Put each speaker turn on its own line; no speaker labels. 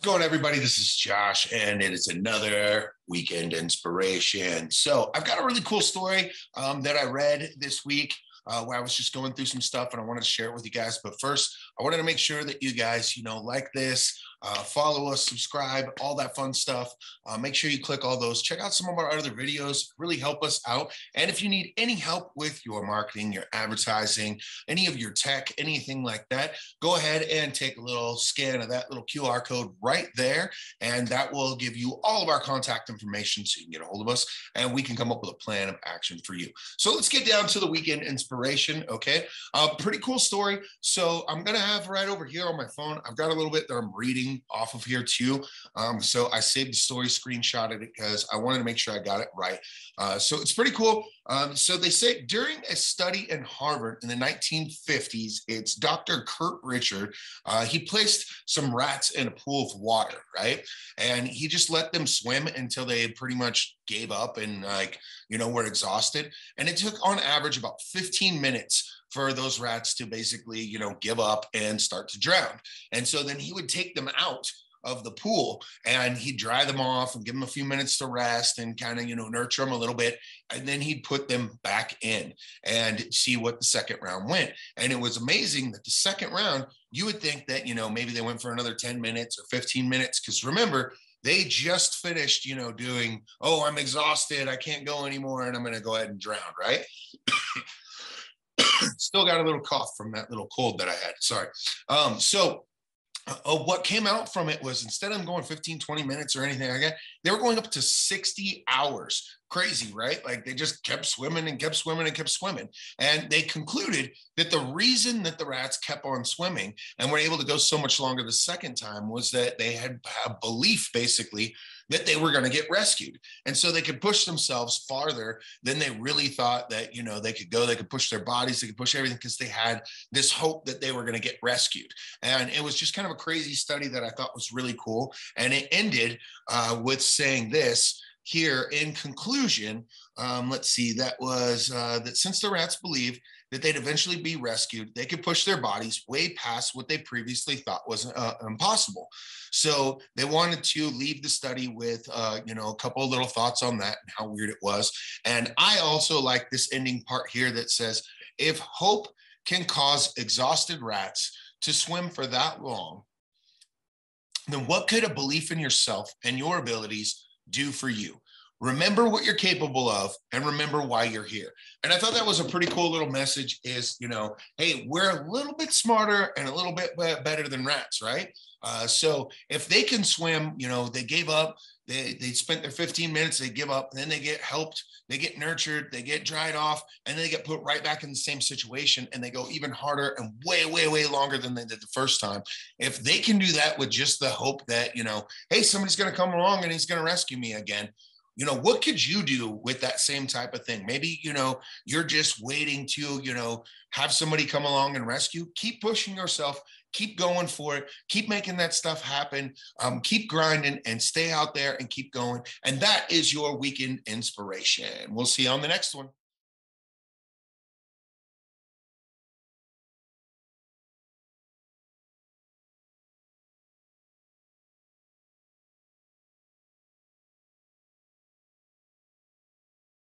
Going, everybody? This is Josh, and it is another weekend inspiration. So, I've got a really cool story that I read this week where I was just going through some stuff, and I wanted to share it with you guys. But first, I wanted to make sure that you guys, like this, follow us, subscribe, all that fun stuff. Make sure you click all those. Check out some of our other videos. Really help us out. And if you need any help with your marketing, your advertising, any of your tech, anything like that, go ahead and take a little scan of that little QR code right there, and that will give you all of our contact information so you can get a hold of us and we can come up with a plan of action for you. So let's get down to the weekend inspiration. Okay, pretty cool story. So I'm gonna have right over here on my phone, I've got a little bit that I'm reading off of here too. So I saved the story, screenshotted it because I wanted to make sure I got it right. So it's pretty cool. So they say during a study in Harvard in the 1950s, it's Dr. Kurt Richard. He placed some rats in a pool of water, right? And he just let them swim until they had pretty much gave up and were exhausted. And it took on average about 15 minutes for those rats to basically, give up and start to drown. And so then he would take them out of the pool and he'd dry them off and give them a few minutes to rest and kind of, nurture them a little bit. And then he'd put them back in and see what the second round went. And it was amazing that the second round, you would think that, maybe they went for another 10 minutes or 15 minutes. Because remember, they just finished, doing, oh, I'm exhausted, I can't go anymore, and I'm going to go ahead and drown, right? Still got a little cough from that little cold that I had. Sorry. What came out from it was instead of them going 15, 20 minutes or anything like that, they were going up to 60 hours. Crazy, right? Like they just kept swimming and kept swimming and kept swimming. And they concluded that the reason that the rats kept on swimming and were able to go so much longer the second time was that they had a belief basically that they were going to get rescued. And so they could push themselves farther than they really thought that, they could go, they could push their bodies, they could push everything because they had this hope that they were going to get rescued. And it was just kind of a crazy study that I thought was really cool. And it ended with saying this here in conclusion. Let's see, that was that since the rats believed that they'd eventually be rescued, they could push their bodies way past what they previously thought was impossible. So they wanted to leave the study with, a couple of little thoughts on that and how weird it was. And I also like this ending part here that says, if hope can cause exhausted rats to swim for that long, then what could a belief in yourself and your abilities do for you? Remember what you're capable of and remember why you're here. And I thought that was a pretty cool little message is, hey, we're a little bit smarter and a little bit better than rats, right? So if they can swim, they gave up, they spent their 15 minutes, they give up, and then they get helped, they get nurtured, they get dried off, and then they get put right back in the same situation and they go even harder and way, way, way longer than they did the first time. If they can do that with just the hope that, hey, somebody's going to come along and he's going to rescue me again. What could you do with that same type of thing? Maybe, you're just waiting to, have somebody come along and rescue. Keep pushing yourself, keep going for it, keep making that stuff happen, keep grinding and stay out there and keep going. And that is your weekend inspiration. We'll see you on the next one.